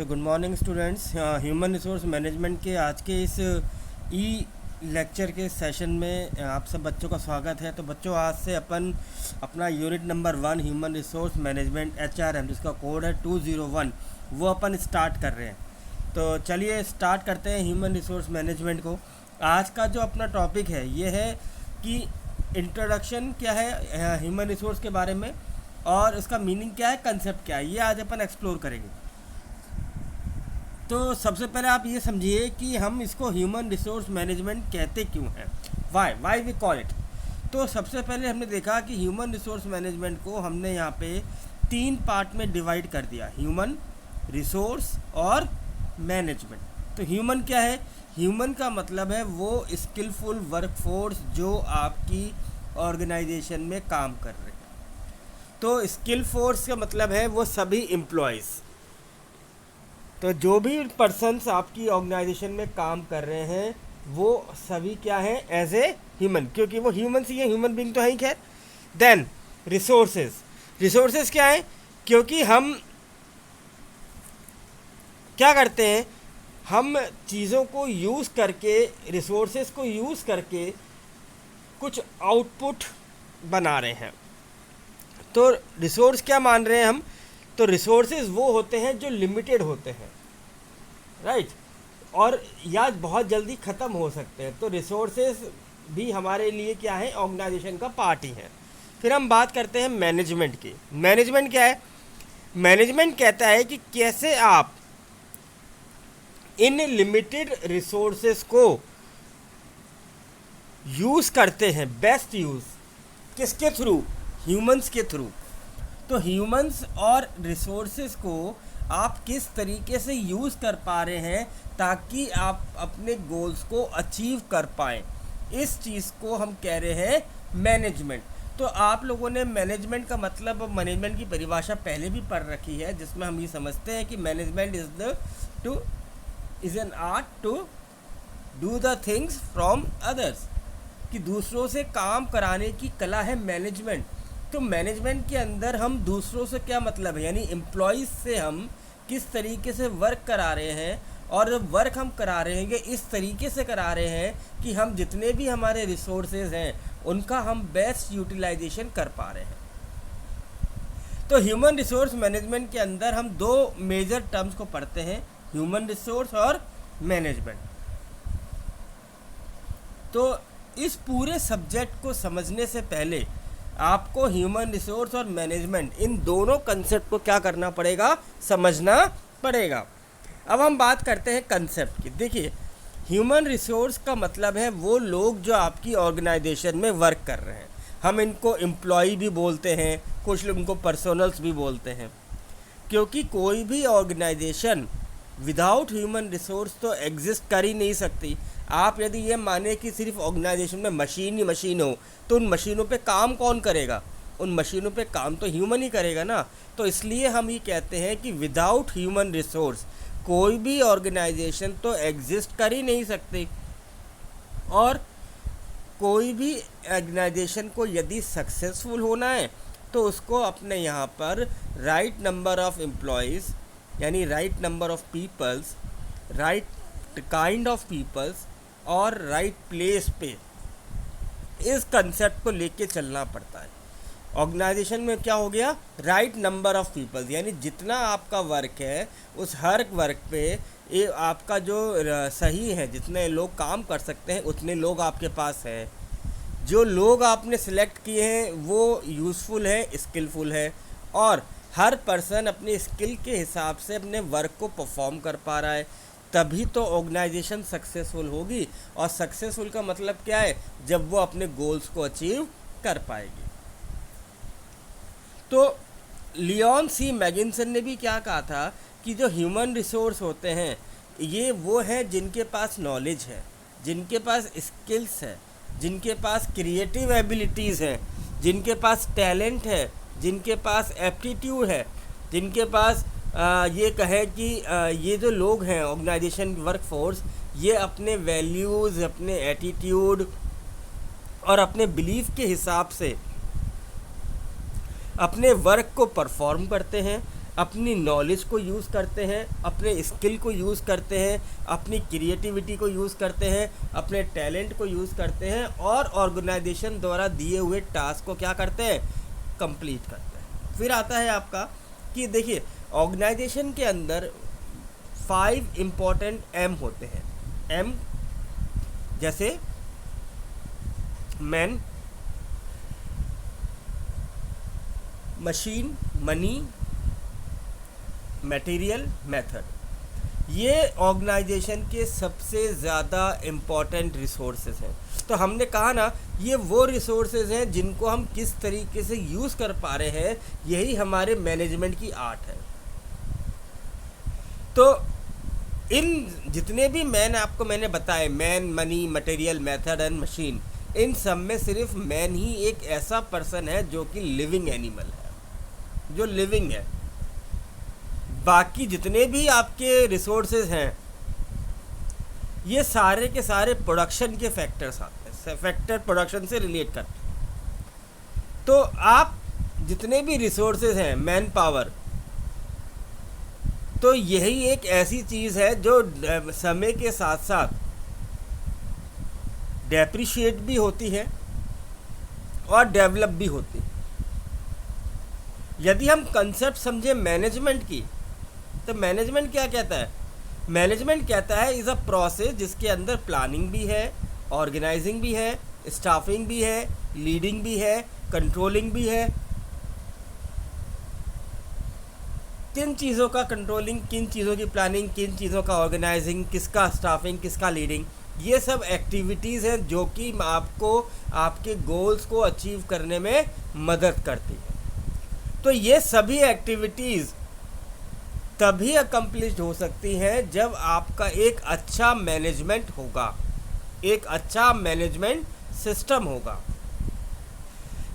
So good morning students. Human resource management के आज के इस ई लेक्चर के सेशन में आप सब बच्चों का स्वागत है। तो बच्चों, आज से अपन अपना unit number 1 human resource management HRM, जिसका कोड है 201, वो अपन स्टार्ट कर रहे हैं। तो चलिए स्टार्ट करते हैं ह्यूमन रिसोर्स मैनेजमेंट को। आज का जो अपना टॉपिक है ये है कि इंट्रोडक्शन क्या है ह्यूमन रिसोर्स के बारे में, और उसका मीनिंग क्या है, कंसेप्ट क्या है, ये आज अपन एक्सप्लोर करेंगे। तो सबसे पहले आप ये समझिए कि हम इसको ह्यूमन रिसोर्स मैनेजमेंट कहते क्यों हैं, वाई वी कॉल इट। तो सबसे पहले हमने देखा कि ह्यूमन रिसोर्स मैनेजमेंट को हमने यहाँ पे 3 पार्ट में डिवाइड कर दिया, ह्यूमन, रिसोर्स और मैनेजमेंट। तो ह्यूमन क्या है? ह्यूमन का मतलब है वो स्किलफुल वर्कफोर्स जो आपकी ऑर्गेनाइजेशन में काम कर रहे हैं। तो स्किल फोर्स का मतलब है वो सभी एम्प्लॉयज़, तो जो भी पर्सन्स आपकी ऑर्गेनाइजेशन में काम कर रहे हैं वो सभी क्या हैं, एज ए ह्यूमन, क्योंकि वो ह्यूमन ही है, ह्यूमन बीइंग तो है ही। खैर, देन रिसोर्सेज क्या है? क्योंकि हम क्या करते हैं, हम चीज़ों को यूज़ करके, रिसोर्सेज को यूज़ करके कुछ आउटपुट बना रहे हैं। तो रिसोर्स क्या मान रहे हैं हम? तो रिसोर्सेज वो होते हैं जो लिमिटेड होते हैं, राइट, और या बहुत जल्दी ख़त्म हो सकते हैं। तो रिसोर्सेज भी हमारे लिए क्या है, ऑर्गेनाइजेशन का पार्ट ही है। फिर हम बात करते हैं मैनेजमेंट की। मैनेजमेंट क्या है? मैनेजमेंट कहता है कि कैसे आप इन लिमिटेड रिसोर्सेज को यूज़ करते हैं, बेस्ट यूज़ किसके थ्रू? ह्यूमंस के थ्रू। तो ह्यूमंस और रिसोर्सेज को आप किस तरीके से यूज़ कर पा रहे हैं ताकि आप अपने गोल्स को अचीव कर पाएँ, इस चीज़ को हम कह रहे हैं मैनेजमेंट। तो आप लोगों ने मैनेजमेंट का मतलब, मैनेजमेंट की परिभाषा पहले भी पढ़ रखी है, जिसमें हम ये समझते हैं कि management is an art to do the things from others, कि दूसरों से काम कराने की कला है मैनेजमेंट। तो मैनेजमेंट के अंदर हम दूसरों से क्या मतलब है, यानी एम्प्लॉयज़ से हम किस तरीके से वर्क करा रहे हैं, और वर्क हम करा रहे हैं ये इस तरीके से करा रहे हैं कि हम जितने भी हमारे रिसोर्सेज हैं उनका हम बेस्ट यूटिलाइजेशन कर पा रहे हैं। तो ह्यूमन रिसोर्स मैनेजमेंट के अंदर हम 2 मेजर टर्म्स को पढ़ते हैं, ह्यूमन रिसोर्स और मैनेजमेंट। तो इस पूरे सब्जेक्ट को समझने से पहले आपको ह्यूमन रिसोर्स और मैनेजमेंट, इन दोनों कंसेप्ट को क्या करना पड़ेगा, समझना पड़ेगा। अब हम बात करते हैं कंसेप्ट की। देखिए, ह्यूमन रिसोर्स का मतलब है वो लोग जो आपकी ऑर्गेनाइजेशन में वर्क कर रहे हैं। हम इनको एम्प्लॉय भी बोलते हैं, कुछ लोग इनको पर्सनल्स भी बोलते हैं, क्योंकि कोई भी ऑर्गेनाइजेशन विदाउट ह्यूमन रिसोर्स तो एग्जिस्ट कर ही नहीं सकती। आप यदि ये माने कि सिर्फ ऑर्गेनाइजेशन में मशीन ही मशीन हो, तो उन मशीनों पे काम कौन करेगा? उन मशीनों पे काम तो ह्यूमन ही करेगा ना। तो इसलिए हम ये कहते हैं कि विदाउट ह्यूमन रिसोर्स कोई भी ऑर्गेनाइजेशन तो एग्जिस्ट कर ही नहीं सकती, और कोई भी ऑर्गेनाइजेशन को यदि सक्सेसफुल होना है तो उसको अपने यहाँ पर राइट नंबर ऑफ एम्प्लॉयज़, यानी right number of peoples, right kind of peoples और राइट प्लेस पे, इस कंसेप्ट को लेके चलना पड़ता है। ऑर्गेनाइजेशन में क्या हो गया, राइट नंबर ऑफ पीपल्स, यानी जितना आपका वर्क है उस हर वर्क पे ये आपका जो सही है, जितने लोग काम कर सकते हैं उतने लोग आपके पास हैं। जो लोग आपने सिलेक्ट किए हैं वो यूज़फुल है, स्किलफुल है, और हर पर्सन अपने स्किल के हिसाब से अपने वर्क को परफॉर्म कर पा रहा है, तभी तो ऑर्गेनाइजेशन सक्सेसफुल होगी। और सक्सेसफुल का मतलब क्या है, जब वो अपने गोल्स को अचीव कर पाएगी। तो लियोन सी मैगिन्सन ने भी क्या कहा था कि जो ह्यूमन रिसोर्स होते हैं ये वो हैं जिनके पास नॉलेज है, जिनके पास स्किल्स है, जिनके पास क्रिएटिव एबिलिटीज़ हैं, जिनके पास टैलेंट है, जिनके पास एप्टीट्यूड है, जिनके पास ये कहे कि ये जो लोग हैं ऑर्गेनाइजेशन वर्कफोर्स, ये अपने वैल्यूज़, अपने एटीट्यूड और अपने बिलीफ के हिसाब से अपने वर्क को परफॉर्म करते हैं, अपनी नॉलेज को यूज़ करते हैं, अपने स्किल को यूज़ करते हैं, अपनी क्रिएटिविटी को यूज़ करते हैं, अपने टैलेंट को यूज़ करते हैं और ऑर्गेनाइजेशन द्वारा दिए हुए टास्क को क्या करते हैं, कंप्लीट करते हैं। फिर आता है आपका कि देखिए ऑर्गेनाइजेशन के अंदर 5 इम्पॉर्टेंट एम होते हैं। एम जैसे man, machine, money, material, method. ये ऑर्गेनाइजेशन के सबसे ज़्यादा इम्पॉर्टेंट रिसोर्सेज हैं। तो हमने कहा ना, ये वो रिसोर्सेज हैं जिनको हम किस तरीके से यूज़ कर पा रहे हैं, यही हमारे मैनेजमेंट की आर्ट है। तो इन जितने भी मैंने बताए, man, money, material, method and machine, इन सब में सिर्फ मैन ही एक ऐसा पर्सन है जो कि लिविंग एनिमल है, जो लिविंग है। बाकी जितने भी आपके रिसोर्सेज हैं ये सारे के सारे प्रोडक्शन के फैक्टर्स आते हैं, फैक्टर प्रोडक्शन से रिलेट करते हैं। तो आप जितने भी रिसोर्सेज हैं, मैन पावर, तो यही एक ऐसी चीज़ है जो समय के साथ साथ डेप्रिशिएट भी होती है और डेवलप भी होती है। यदि हम कंसेप्ट समझे मैनेजमेंट की, तो मैनेजमेंट क्या कहता है? मैनेजमेंट कहता है इज़ अ प्रोसेस जिसके अंदर प्लानिंग भी है, ऑर्गेनाइजिंग भी है, स्टाफिंग भी है, लीडिंग भी है, कंट्रोलिंग भी है। किन चीज़ों का कंट्रोलिंग, किन चीज़ों की प्लानिंग, किन चीज़ों का ऑर्गेनाइजिंग, किसका स्टाफिंग, किसका लीडिंग, ये सब एक्टिविटीज़ हैं जो कि आपको आपके गोल्स को अचीव करने में मदद करती है। तो ये सभी एक्टिविटीज़ तभी अकम्प्लिश्ड हो सकती हैं जब आपका एक अच्छा मैनेजमेंट होगा, एक अच्छा मैनेजमेंट सिस्टम होगा।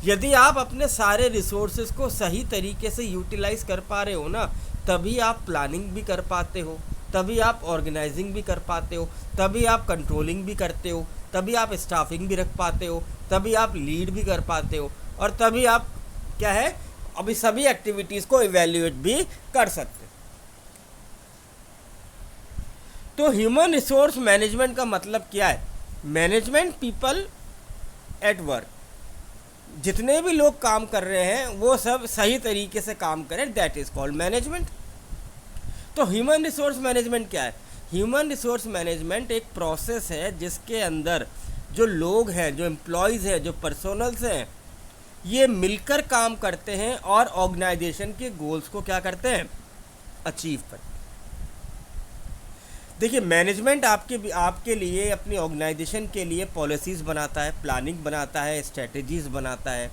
यदि आप अपने सारे रिसोर्सेज को सही तरीके से यूटिलाइज कर पा रहे हो ना, तभी आप प्लानिंग भी कर पाते हो, तभी आप ऑर्गेनाइजिंग भी कर पाते हो, तभी आप कंट्रोलिंग भी करते हो, तभी आप स्टाफिंग भी रख पाते हो, तभी आप लीड भी कर पाते हो, और तभी आप क्या है, अभी सभी एक्टिविटीज़ को इवेल्युएट भी कर सकते हो। तो ह्यूमन रिसोर्स मैनेजमेंट का मतलब क्या है? मैनेजमेंट पीपल एट वर्क, जितने भी लोग काम कर रहे हैं वो सब सही तरीके से काम करें, दैट इज़ कॉल्ड मैनेजमेंट। तो ह्यूमन रिसोर्स मैनेजमेंट क्या है? ह्यूमन रिसोर्स मैनेजमेंट एक प्रोसेस है जिसके अंदर जो लोग हैं, जो एम्प्लॉयज़ हैं, जो पर्सोनल्स हैं, ये मिलकर काम करते हैं और ऑर्गेनाइजेशन के गोल्स को क्या करते हैं, अचीव करते हैं। देखिए मैनेजमेंट आपके लिए, अपनी ऑर्गेनाइजेशन के लिए पॉलिसीज़ बनाता है, प्लानिंग बनाता है, स्ट्रेटजीज़ बनाता है,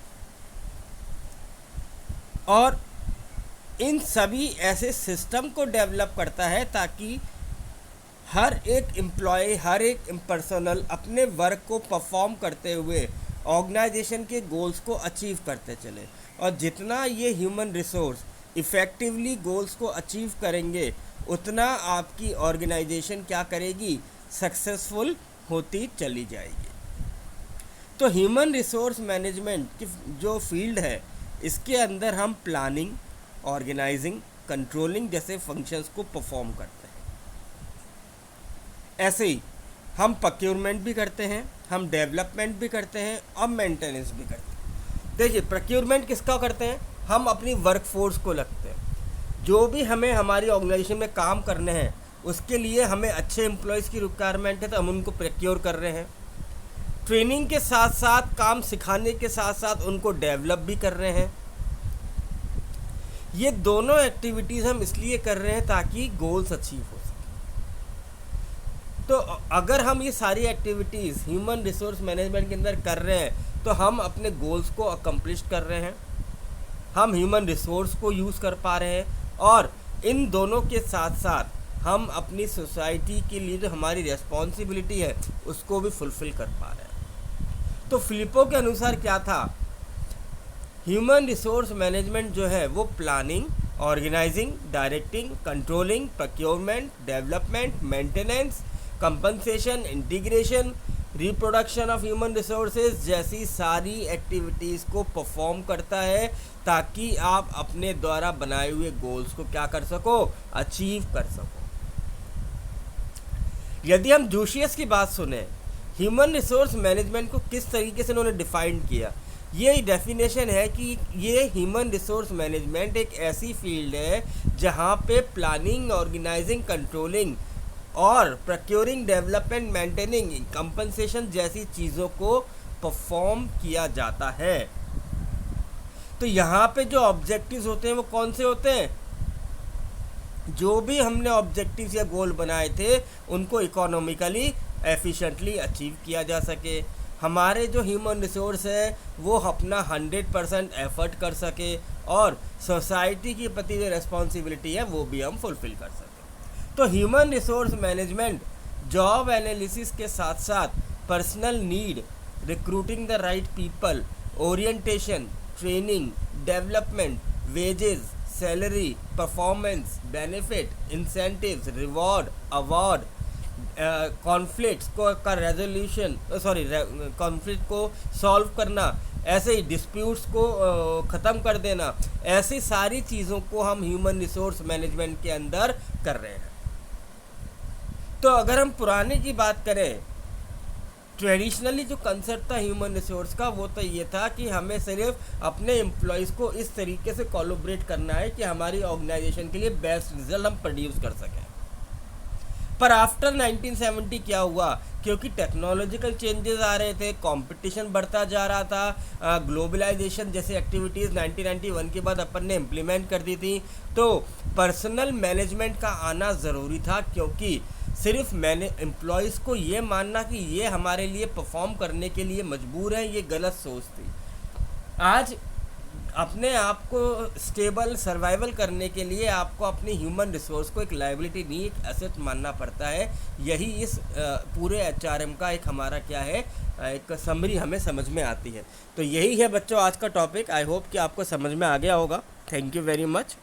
और इन सभी ऐसे सिस्टम को डेवलप करता है ताकि हर एक एम्प्लॉय, हर एक पर्सनल अपने वर्क को परफॉर्म करते हुए ऑर्गेनाइजेशन के गोल्स को अचीव करते चले। और जितना ये ह्यूमन रिसोर्स इफ़ेक्टिवली गोल्स को अचीव करेंगे, उतना आपकी ऑर्गेनाइजेशन क्या करेगी, सक्सेसफुल होती चली जाएगी। तो ह्यूमन रिसोर्स मैनेजमेंट की जो फील्ड है, इसके अंदर हम प्लानिंग, ऑर्गेनाइजिंग, कंट्रोलिंग जैसे फंक्शंस को परफॉर्म करते हैं। ऐसे ही हम प्रोक्योरमेंट भी करते हैं, हम डेवलपमेंट भी करते हैं और मेंटेनेंस भी करते हैं। देखिए प्रोक्योरमेंट किसका करते हैं? हम अपनी वर्कफोर्स को लगते हैं। जो भी हमें हमारी ऑर्गेनाइजेशन में काम करने हैं उसके लिए हमें अच्छे एम्प्लॉयज़ की रिक्वायरमेंट है, तो हम उनको प्रोक्योर कर रहे हैं। ट्रेनिंग के साथ साथ, काम सिखाने के साथ साथ उनको डेवलप भी कर रहे हैं। ये दोनों एक्टिविटीज़ हम इसलिए कर रहे हैं ताकि गोल्स अचीव हो सके। तो अगर हम ये सारी एक्टिविटीज़ ह्यूमन रिसोर्स मैनेजमेंट के अंदर कर रहे हैं तो हम अपने गोल्स को अकम्प्लिश कर रहे हैं, हम ह्यूमन रिसोर्स को यूज़ कर पा रहे हैं, और इन दोनों के साथ साथ हम अपनी सोसाइटी के लिए जो हमारी रिस्पॉन्सिबिलिटी है उसको भी फुलफ़िल कर पा रहे हैं। तो फिलिपो के अनुसार क्या था? ह्यूमन रिसोर्स मैनेजमेंट जो है वो planning, organizing, directing, controlling, procurement, development, maintenance, compensation, integration, reproduction of human resources जैसी सारी एक्टिविटीज़ को परफॉर्म करता है ताकि आप अपने द्वारा बनाए हुए गोल्स को क्या कर सको, अचीव कर सको। यदि हम जूशियस की बात सुने, ह्यूमन रिसोर्स मैनेजमेंट को किस तरीके से उन्होंने डिफाइन किया, ये डेफिनेशन है कि ये ह्यूमन रिसोर्स मैनेजमेंट एक ऐसी फील्ड है जहाँ पे प्लानिंग, ऑर्गेनाइजिंग, कंट्रोलिंग और प्रोक्योरिंग, डेवलपमेंट, मेंटेनिंग, कंपनसेशन जैसी चीज़ों को परफॉर्म किया जाता है। तो यहाँ पे जो ऑब्जेक्टिव्स होते हैं वो कौन से होते हैं, जो भी हमने ऑब्जेक्टिव्स या गोल बनाए थे उनको इकोनॉमिकली एफिशिएंटली अचीव किया जा सके, हमारे जो ह्यूमन रिसोर्स है वो अपना 100% एफर्ट कर सके और सोसाइटी की प्रति जो रिस्पॉन्सिबिलिटी है वो भी हम फुलफिल कर सकें। तो human resource management job analysis के साथ साथ personal need, recruiting the right people, orientation, training, development, wages, salary, performance, benefit, incentives, reward, award, conflicts को का रेजोल्यूशन कॉन्फ्लिक्ट को सॉल्व करना, ऐसे ही डिस्प्यूट्स को ख़त्म कर देना, ऐसी सारी चीज़ों को हम ह्यूमन रिसोर्स मैनेजमेंट के अंदर कर रहे हैं। तो अगर हम पुराने की बात करें, ट्रेडिशनली जो कंसेप्ट था ह्यूमन रिसोर्स का वो तो ये था कि हमें सिर्फ अपने एम्प्लॉयज़ को इस तरीके से कोलैबोरेट करना है कि हमारी ऑर्गेनाइजेशन के लिए बेस्ट रिजल्ट हम प्रोड्यूस कर सकें। पर आफ्टर 1970 क्या हुआ, क्योंकि टेक्नोलॉजिकल चेंजेस आ रहे थे, कंपटीशन बढ़ता जा रहा था, ग्लोबलाइजेशन जैसी एक्टिविटीज़ 1991 के बाद अपन ने इम्प्लीमेंट कर दी थी, तो पर्सनल मैनेजमेंट का आना ज़रूरी था, क्योंकि सिर्फ मैंने एम्प्लॉयज़ को ये मानना कि ये हमारे लिए परफॉर्म करने के लिए मजबूर है, ये गलत सोच थी। आज अपने आप को स्टेबल सर्वाइवल करने के लिए आपको अपनी ह्यूमन रिसोर्स को एक लायबिलिटी नहीं, एक एसेट मानना पड़ता है। यही इस पूरे एचआरएम का एक हमारा क्या है, एक समरी हमें समझ में आती है। तो यही है बच्चों आज का टॉपिक। आई होप कि आपको समझ में आ गया होगा। Thank you very much.